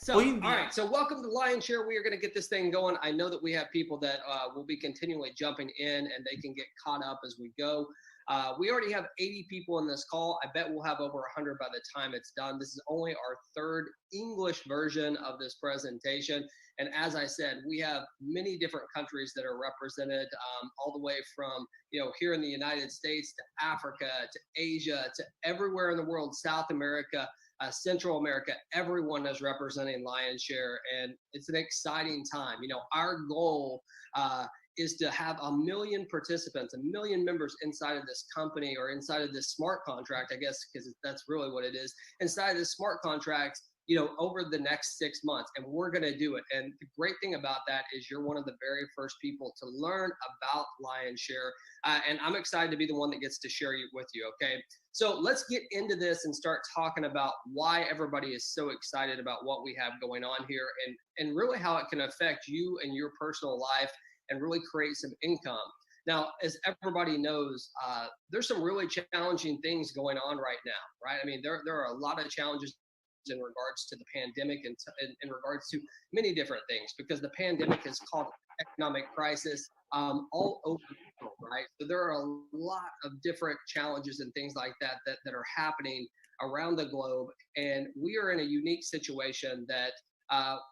So, all right. So welcome to Lion Share. We are going to get this thing going. I know that we have people that will be continually jumping in and they can get caught up as we go. We already have 80 people in this call. I bet we'll have over 100 by the time it's done. This is only our third English version of this presentation. And as I said, we have many different countries that are represented, all the way from, here in the United States to Africa, to Asia, to everywhere in the world, South America, Central America. Everyone is representing Lion Share, and it's an exciting time. Our goal is to have 1 million participants, 1 million members inside of this company, or inside of this smart contract, I guess, because that's really what it is, inside of this smart contract, over the next 6 months. And we're going to do it. And the great thing about that is you're one of the very first people to learn about Lion Share. And I'm excited to be the one that gets to share it with you. Okay. So let's get into this and start talking about why everybody is so excited about what we have going on here, and really how it can affect you and your personal life and really create some income. Now, as everybody knows, there's some really challenging things going on right now, right? I mean, there are a lot of challenges in regards to the pandemic and in regards to many different things, because the pandemic has caused economic crisis all over the world, right? So there are a lot of different challenges and things like that are happening around the globe. And we are in a unique situation that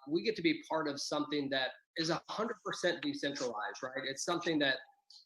we get to be part of something that is 100% decentralized, right? It's something that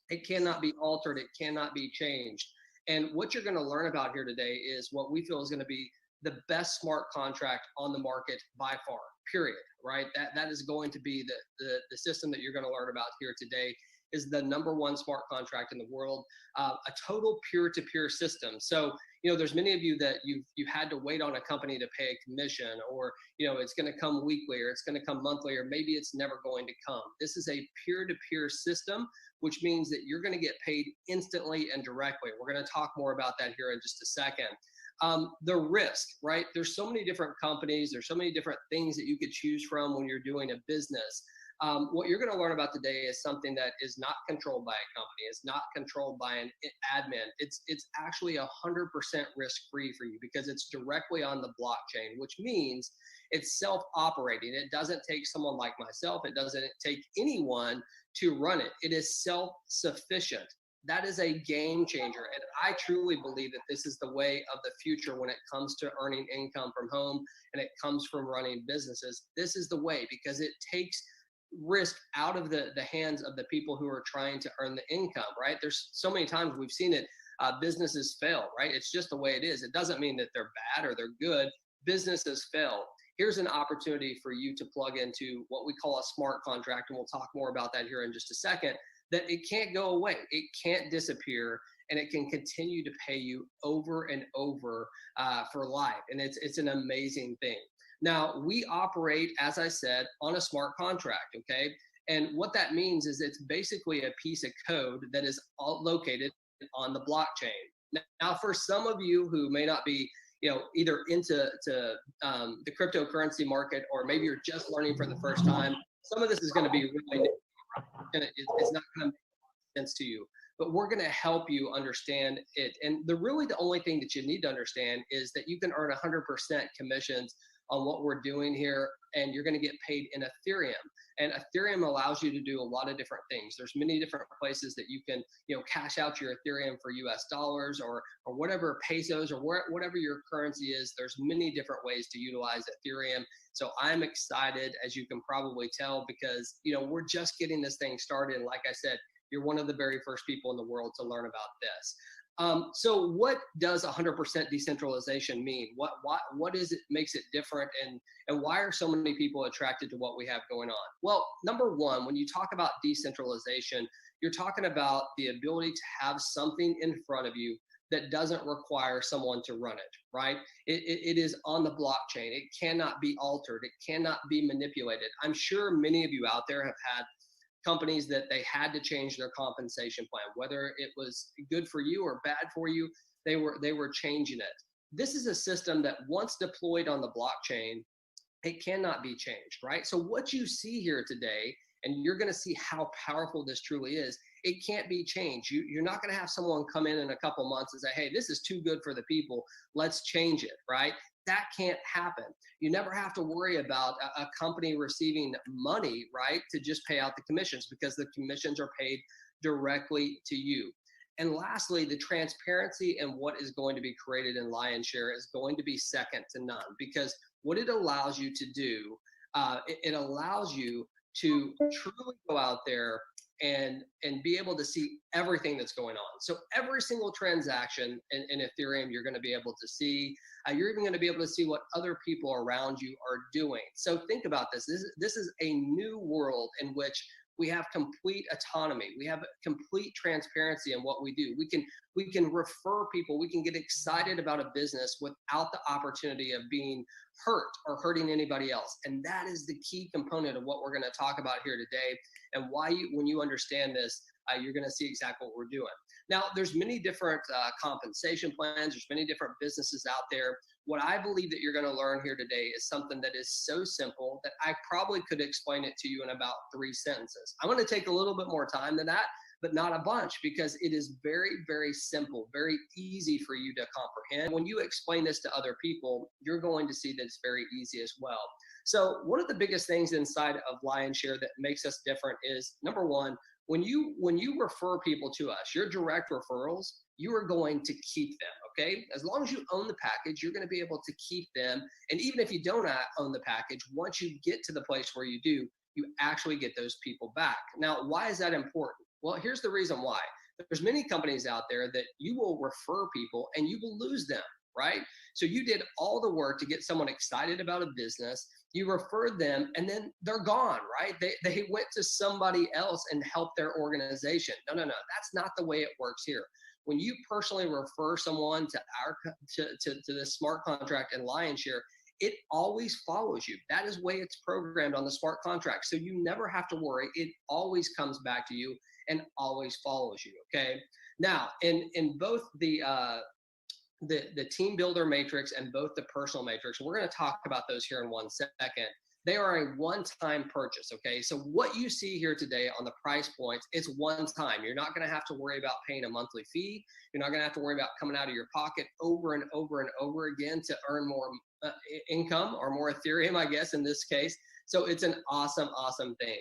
it cannot be altered. It cannot be changed. And what you're going to learn about here today is what we feel is going to be the best smart contract on the market by far, period, right? That is going to be the system that you're going to learn about here today is the #1 smart contract in the world, a total peer-to-peer system. So, there's many of you that you've had to wait on a company to pay a commission, or, it's going to come weekly, or it's going to come monthly, or maybe it's never going to come. This is a peer-to-peer system, which means that you're going to get paid instantly and directly. We're going to talk more about that here in just a second. The risk, right? There's so many different companies. There's so many different things that you could choose from when you're doing a business. What you're going to learn about today is something that is not controlled by a company. It's not controlled by an admin. It's actually 100% risk-free for you, because it's directly on the blockchain, which means it's self-operating. It doesn't take someone like myself. It doesn't take anyone to run it. It is self-sufficient. That is a game changer. And I truly believe that this is the way of the future when it comes to earning income from home and it comes from running businesses. This is the way, because it takes risk out of the hands of the people who are trying to earn the income, right? There's so many times we've seen it, businesses fail, right? It's just the way it is. It doesn't mean that they're bad or they're good. Businesses fail. Here's an opportunity for you to plug into what we call a smart contract, and we'll talk more about that here in just a second, that it can't go away. It can't disappear, and it can continue to pay you over and over for life. And it's an amazing thing. Now, we operate, as I said, on a smart contract, okay? And what that means is it's basically a piece of code that is located on the blockchain. Now, for some of you who may not be, either into the cryptocurrency market, or maybe you're just learning for the first time, some of this is going to be really new. It's not going to make sense to you, but we're going to help you understand it. And the only thing that you need to understand is that you can earn 100% commissions on what we're doing here, and you're going to get paid in Ethereum. And Ethereum allows you to do a lot of different things. There's many different places that you can, cash out your Ethereum for US dollars or whatever, pesos, or whatever your currency is. There's many different ways to utilize Ethereum. So I'm excited, as you can probably tell, because, we're just getting this thing started. And like I said, you're one of the very first people in the world to learn about this. So what does 100% decentralization mean? What is it makes it different, and why are so many people attracted to what we have going on? Well, number one, when you talk about decentralization, you're talking about the ability to have something in front of you that doesn't require someone to run it, right? It is on the blockchain. It cannot be altered. It cannot be manipulated. I'm sure many of you out there have had companies that they had to change their compensation plan, whether it was good for you or bad for you, they were changing it. This is a system that once deployed on the blockchain, it cannot be changed, right? So what you see here today, and you're going to see how powerful this truly is, it can't be changed. You're not going to have someone come in a couple months and say, hey, this is too good for the people, let's change it, right? that can't happen. You never have to worry about a company receiving money, right, to just pay out the commissions, because the commissions are paid directly to you. And lastly, the transparency and what is going to be created in Lionshare is going to be second to none, because what it allows you to do, it allows you to truly go out there and be able to see everything that's going on. So every single transaction in Ethereum, you're going to be able to see. You're even going to be able to see what other people around you are doing. So think about this. This is a new world in which we have complete autonomy. We have complete transparency in what we do. We can refer people. We can get excited about a business without the opportunity of being hurt or hurting anybody else. And that is the key component of what we're going to talk about here today, and why when you understand this, you're going to see exactly what we're doing. Now, there's many different compensation plans. There's many different businesses out there. What I believe that you're going to learn here today is something that is so simple that I probably could explain it to you in about 3 sentences. I'm going to take a little bit more time than that, but not a bunch, because it is very, very simple, very easy for you to comprehend. When you explain this to other people, you're going to see that it's very easy as well. So one of the biggest things inside of Lionshare that makes us different is, number one, when you refer people to us, your direct referrals, you are going to keep them, okay? As long as you own the package, you're going to be able to keep them. And even if you don't own the package, once you get to the place where you do, you actually get those people back. Now, why is that important? Well, here's the reason why. There's many companies out there that you will refer people and you will lose them, right? So you did all the work to get someone excited about a business, you referred them, and then they're gone, right? They went to somebody else and helped their organization. No, that's not the way it works here. When you personally refer someone to this smart contract and Lionshare, it always follows you. That is the way it's programmed on the smart contract. So you never have to worry. It always comes back to you and always follows you, okay? Now, in both the team builder matrix and both the personal matrix, we're going to talk about those here in 1 second. They are a one-time purchase, okay? So what you see here today on the price points, it's one time. You're not going to have to worry about paying a monthly fee. You're not going to have to worry about coming out of your pocket over and over and over again to earn more income, or more Ethereum, I guess, in this case. So it's an awesome, awesome thing.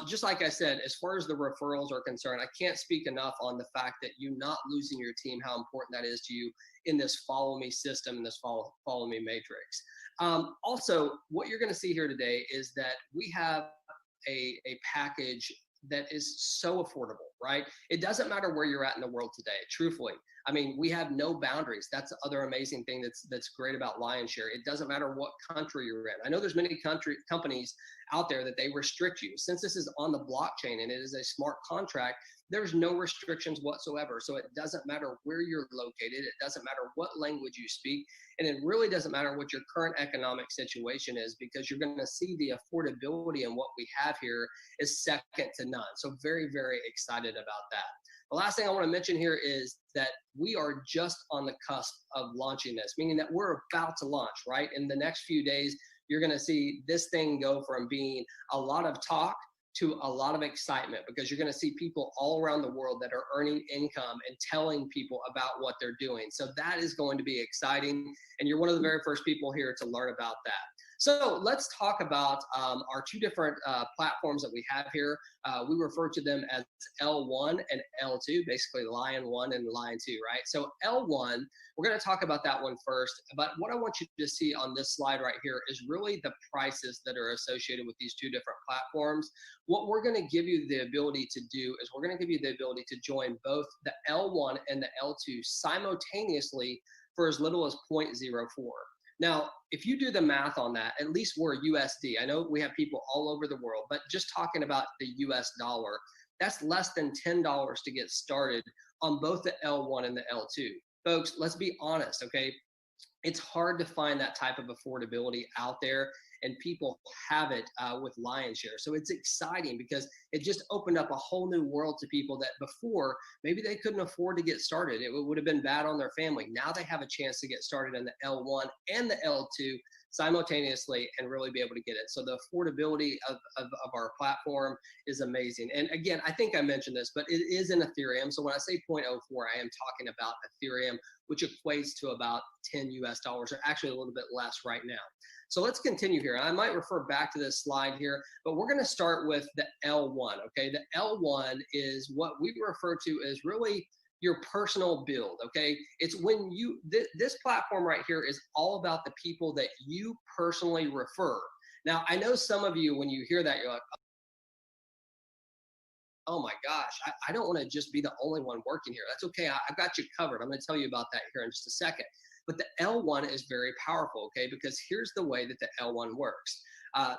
Just like I said, as far as the referrals are concerned, I can't speak enough on the fact that you not losing your team, how important that is to you in this follow me system, in this follow me matrix. Also, what you're going to see here today is that we have a package that is so affordable, right? It doesn't matter where you're at in the world today, truthfully. I mean, we have no boundaries. That's the other amazing thing that's great about Lionshare. It doesn't matter what country you're in. I know there's many companies out there that they restrict you. Since this is on the blockchain and it is a smart contract, there's no restrictions whatsoever. So it doesn't matter where you're located. It doesn't matter what language you speak. And it really doesn't matter what your current economic situation is, because you're going to see the affordability in what we have here is second to none. So very, very excited about that. The last thing I want to mention here is that we are just on the cusp of launching this, meaning that we're about to launch, right? In the next few days, you're going to see this thing go from being a lot of talk to a lot of excitement, because you're going to see people all around the world that are earning income and telling people about what they're doing. So that is going to be exciting. And you're one of the very first people here to learn about that. So let's talk about our two different platforms that we have here. We refer to them as L1 and L2, basically Lion 1 and Lion 2, right? So L1, we're going to talk about that one first. But what I want you to see on this slide right here is really the prices that are associated with these two different platforms. What we're going to give you the ability to do is we're going to give you the ability to join both the L1 and the L2 simultaneously for as little as 0.04. Now, if you do the math on that, at least we're USD. I know we have people all over the world, but just talking about the US dollar, that's less than $10 to get started on both the L1 and the L2. Folks, let's be honest, okay? It's hard to find that type of affordability out there, and people have it with Lionshare. So it's exciting because it just opened up a whole new world to people that before maybe they couldn't afford to get started. It would have been bad on their family. Now they have a chance to get started in the L1 and the L2 simultaneously and really be able to get it. So the affordability of our platform is amazing. And again, I think I mentioned this, but it is in Ethereum. So when I say 0.04, I am talking about Ethereum, which equates to about 10 US dollars, or actually a little bit less right now. So let's continue here. I might refer back to this slide here, but we're going to start with the L1. Okay, the L1 is what we refer to as really your personal build. Okay, it's when you this platform right here is all about the people that you personally refer. Now, I know some of you, when you hear that, you're like, oh my gosh, I don't want to just be the only one working here. That's okay. I've got you covered. I'm going to tell you about that here in just a second. But the L1 is very powerful, okay, because here's the way that the L1 works.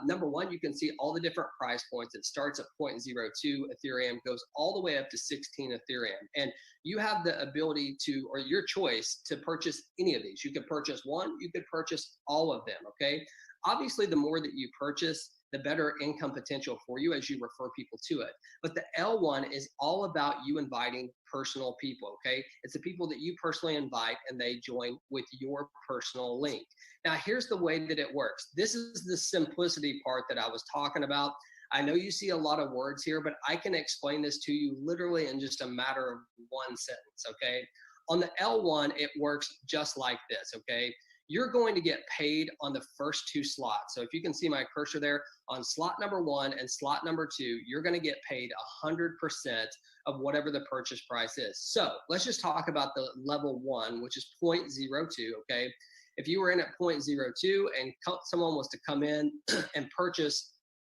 Number one, you can see all the different price points. It starts at 0.02 Ethereum, goes all the way up to 16 Ethereum. And you have the ability to, or your choice, to purchase any of these. You could purchase one, you could purchase all of them, okay? Obviously, the more that you purchase, the better income potential for you as you refer people to it. But the L1 is all about you inviting personal people, okay? It's the people that you personally invite and they join with your personal link. Now, here's the way that it works. This is the simplicity part that I was talking about. I know you see a lot of words here, but I can explain this to you literally in just a matter of one sentence, okay? On the L1, it works just like this, okay? You're going to get paid on the first two slots. So if you can see my cursor there, on slot number 1 and slot number 2, you're going to get paid 100% of whatever the purchase price is. So let's just talk about the level 1, which is 0.02, okay? If you were in at 0.02 and someone was to come in and purchase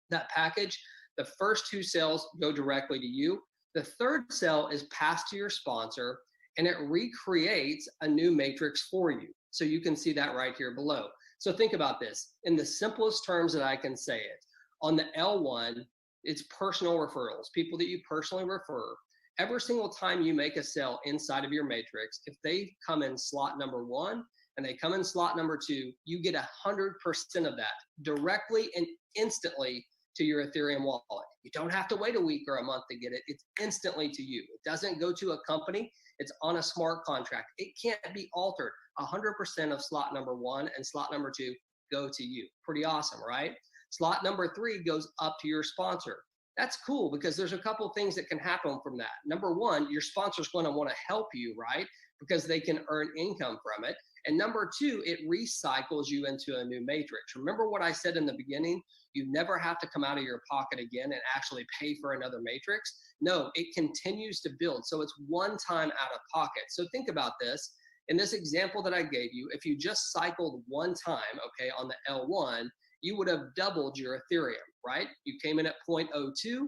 that package, the first 2 sales go directly to you. The third sale is passed to your sponsor, and it recreates a new matrix for you. So you can see that right here below. So think about this in the simplest terms that I can say it. On the L1, it's personal referrals, people that you personally refer. Every single time you make a sale inside of your matrix, if they come in slot number 1 and they come in slot number 2, you get 100% of that directly and instantly to your Ethereum wallet. You don't have to wait a week or a month to get it. It's instantly to you. It doesn't go to a company. It's on a smart contract. It can't be altered. 100% of slot number 1 and slot number 2 go to you. Pretty awesome, right? Slot number 3 goes up to your sponsor. That's cool because there's a couple of things that can happen from that. Number 1, your sponsor's going to want to help you, right? Because they can earn income from it. And number 2, it recycles you into a new matrix. Remember what I said in the beginning? You never have to come out of your pocket again and actually pay for another matrix. No, it continues to build. So it's one time out of pocket. So think about this. In this example that I gave you, if you just cycled one time, okay, on the L1, you would have doubled your Ethereum, right? You came in at 0.02.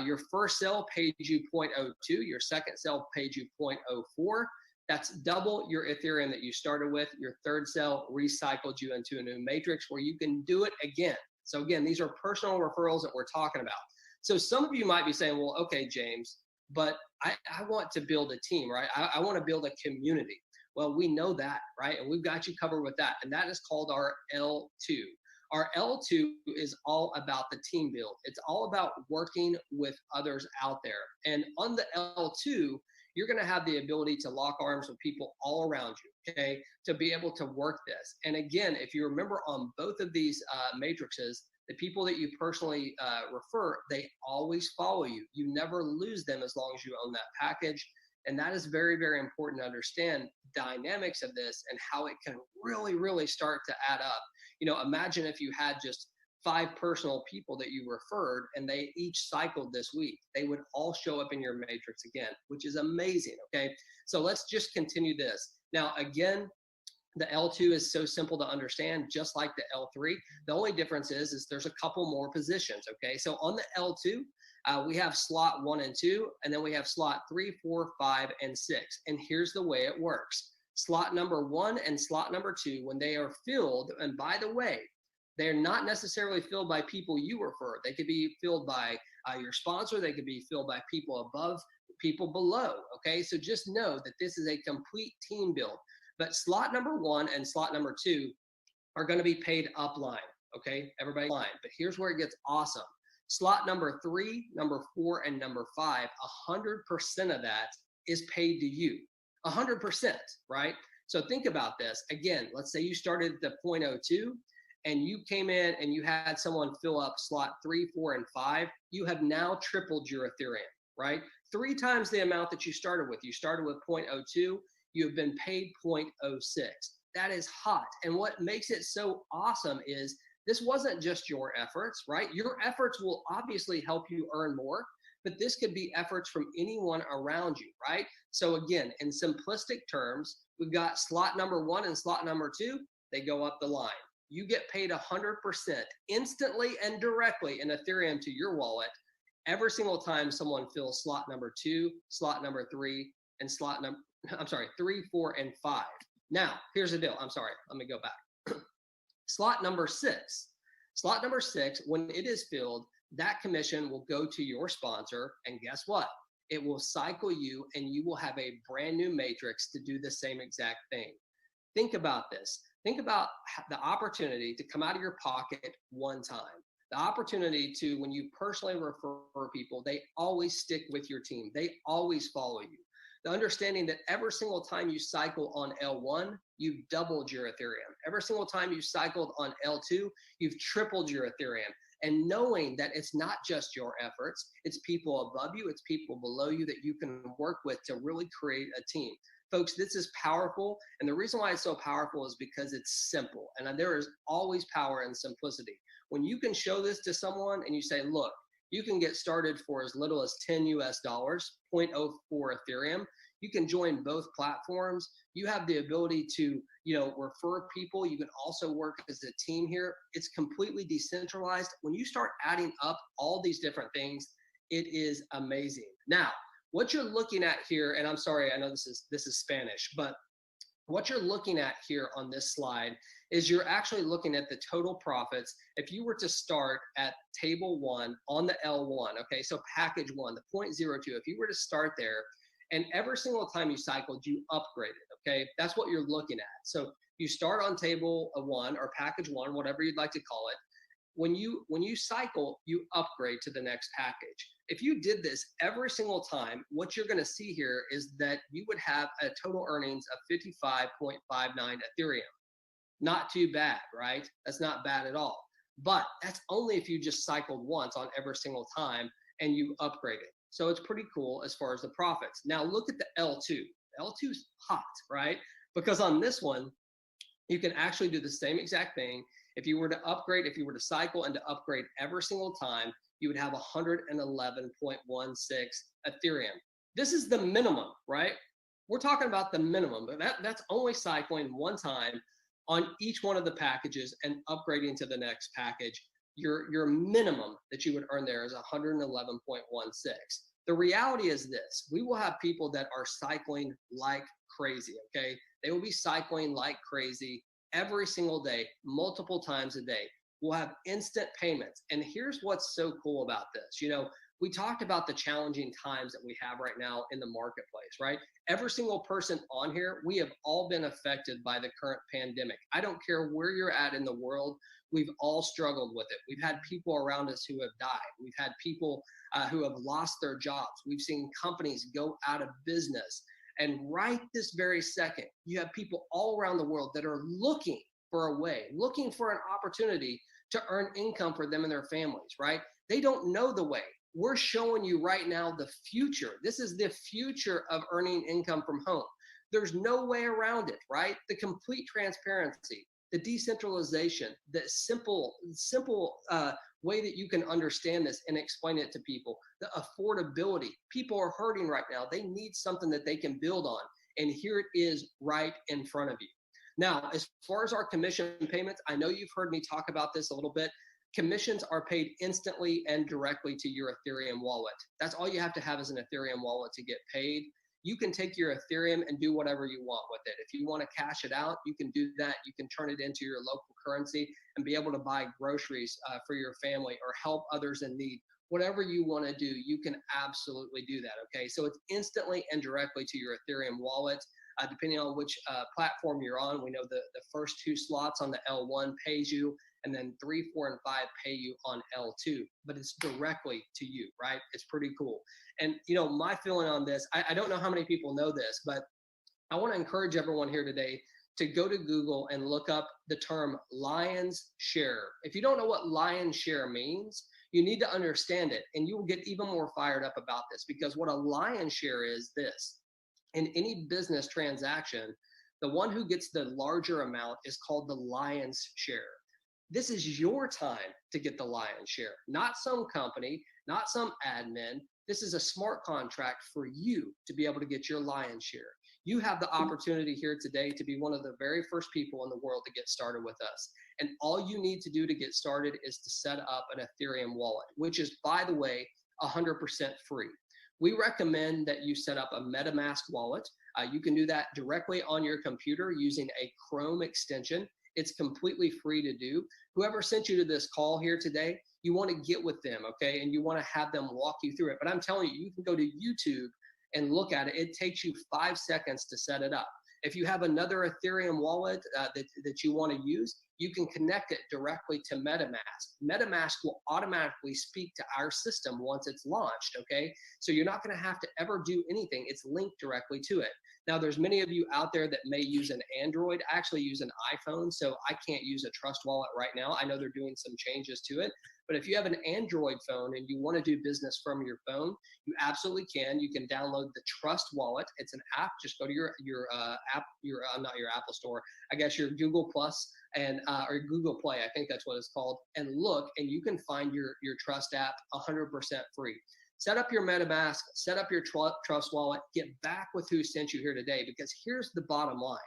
Your first sale paid you 0.02. Your second sale paid you 0.04. That's double your Ethereum that you started with. Your third sale recycled you into a new matrix where you can do it again. So again, these are personal referrals that we're talking about. So some of you might be saying, well, okay, James, but I want to build a team, right? I want to build a community. Well, we know that, right? And we've got you covered with that. And that is called our L2. Our L2 is all about the team build. It's all about working with others out there. And on the L2, you're going to have the ability to lock arms with people all around you, okay, to be able to work this. And again, if you remember on both of these matrices, the people that you personally refer, they always follow you. You never lose them as long as you own that package. And that is very, very important to understand the dynamics of this and how it can really, really start to add up. You know, imagine if you had just 5 personal people that you referred and they each cycled this week. They would all show up in your matrix again, which is amazing, okay? So let's just continue this. Now, again, the L2 is so simple to understand, just like the L3. The only difference is there's a couple more positions, okay? So on the L2, we have slot 1 and 2, and then we have slot 3, 4, 5, and 6. And here's the way it works. Slot number 1 and slot number 2, when they are filled, and by the way, they're not necessarily filled by people you refer. They could be filled by your sponsor. They could be filled by people above, people below, okay? So just know that this is a complete team build. But slot number 1 and slot number 2 are going to be paid upline, okay? Everybody line. But here's where it gets awesome. Slot number 3, number 4, and number 5, 100% of that is paid to you. 100%, right? So think about this. Again, let's say you started at the 0.02 and you came in and you had someone fill up slot 3, 4, and 5, you have now tripled your Ethereum, right? 3 times the amount that you started with. You started with 0.02, you have been paid 0.06. That is hot. And what makes it so awesome is this wasn't just your efforts, right? Your efforts will obviously help you earn more, but this could be efforts from anyone around you, right? So again, in simplistic terms, we've got slot number 1 and slot number 2, they go up the line. You get paid 100% instantly and directly in Ethereum to your wallet every single time someone fills slot number 2, slot number 3, and 3, 4, and 5. Now, here's the deal. I'm sorry, let me go back. Slot number 6. Slot number 6, when it is filled, that commission will go to your sponsor, and guess what? It will cycle you, and you will have a brand new matrix to do the same exact thing. Think about this. Think about the opportunity to come out of your pocket one time. The opportunity to, when you personally refer people, they always stick with your team. They always follow you. The understanding that every single time you cycle on L1, you've doubled your Ethereum. Every single time you cycled on L2, you've tripled your Ethereum. And knowing that it's not just your efforts, it's people above you, it's people below you that you can work with to really create a team. Folks, this is powerful. And the reason why it's so powerful is because it's simple. And there is always power in simplicity. When you can show this to someone and you say, look, you can get started for as little as $10 US, 0.04 Ethereum. You can join both platforms. You have the ability to, refer people. You can also work as a team here. It's completely decentralized. When you start adding up all these different things, it is amazing. Now, what you're looking at here, and I'm sorry, I know this is Spanish, but what you're looking at here on this slide is you're actually looking at the total profits. If you were to start at table 1 on the L1, okay, so package 1, the 0.02, if you were to start there, and every single time you cycled, you upgraded, okay? That's what you're looking at. So you start on table 1 or package 1, whatever you'd like to call it. When you cycle, you upgrade to the next package. If you did this every single time, what you're going to see here is that you would have a total earnings of 55.59 Ethereum. Not too bad, right? That's not bad at all. But that's only if you just cycled once on every single time and you upgraded. So it's pretty cool as far as the profits. Now look at the L2. L2 is hot, right? Because on this one, you can actually do the same exact thing. If you were to upgrade, if you were to cycle and to upgrade every single time, you would have 111.16 Ethereum. This is the minimum, right? We're talking about the minimum, but that's only cycling one time on each one of the packages and upgrading to the next package. Your minimum that you would earn there is 111.16. The reality is this: we will have people that are cycling like crazy, okay? They will be cycling like crazy every single day, multiple times a day. We'll have instant payments. And here's what's so cool about this. We talked about the challenging times that we have right now in the marketplace, right? Every single person on here, we have all been affected by the current pandemic. I don't care where you're at in the world, we've all struggled with it. We've had people around us who have died. We've had people who have lost their jobs. We've seen companies go out of business. And right this very second, you have people all around the world that are looking for a way, looking for an opportunity to earn income for them and their families, right? They don't know the way. We're showing you right now the future. This is the future of earning income from home. There's no way around it, right? The complete transparency, the decentralization, the simple way that you can understand this and explain it to people, the affordability. People are hurting right now. They need something that they can build on. And here it is right in front of you. Now, as far as our commission payments, I know you've heard me talk about this a little bit. Commissions are paid instantly and directly to your Ethereum wallet. That's all you have to have is an Ethereum wallet to get paid. You can take your Ethereum and do whatever you want with it. If you want to cash it out, you can do that. You can turn it into your local currency and be able to buy groceries for your family or help others in need. Whatever you want to do, you can absolutely do that, okay? So it's instantly and directly to your Ethereum wallet. Depending on which platform you're on, we know the first 2 slots on the L1 pays you, and then 3, 4, and 5 pay you on L2, but it's directly to you, right? It's pretty cool. And my feeling on this, I don't know how many people know this, but I want to encourage everyone here today to go to Google and look up the term lion's share. If you don't know what lion's share means, you need to understand it, and you will get even more fired up about this, because what a lion's share is this. In any business transaction, the one who gets the larger amount is called the lion's share. This is your time to get the lion's share, not some company, not some admin. This is a smart contract for you to be able to get your lion's share. You have the opportunity here today to be one of the very first people in the world to get started with us. And all you need to do to get started is to set up an Ethereum wallet, which is, by the way, 100% free. We recommend that you set up a MetaMask wallet. You can do that directly on your computer using a Chrome extension. It's completely free to do. Whoever sent you to this call here today, you want to get with them, okay? And you want to have them walk you through it. But I'm telling you, you can go to YouTube and look at it. It takes you 5 seconds to set it up. If you have another Ethereum wallet that you want to use, you can connect it directly to MetaMask. MetaMask will automatically speak to our system once it's launched, okay? So you're not going to have to ever do anything. It's linked directly to it. Now, there's many of you out there that may use an Android. I actually use an iPhone, so I can't use a Trust Wallet right now. I know they're doing some changes to it. But if you have an Android phone and you want to do business from your phone, you absolutely can. You can download the Trust Wallet. It's an app. Just go to your not your Apple Store, I guess your Google Plus and or Google Play, I think that's what it's called, and look, and you can find your Trust app 100% free. Set up your MetaMask, set up your Trust Wallet, get back with who sent you here today, because here's the bottom line.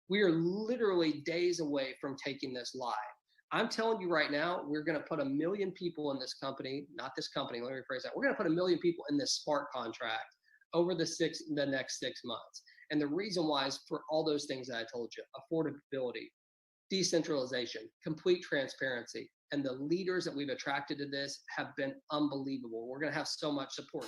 We are literally days away from taking this live. I'm telling you right now, we're going to put 1 million people in this company, not this company, let me rephrase that. We're going to put 1 million people in this smart contract over the next 6 months. And the reason why is for all those things that I told you: affordability, decentralization, complete transparency. And the leaders that we've attracted to this have been unbelievable. We're going to have so much support.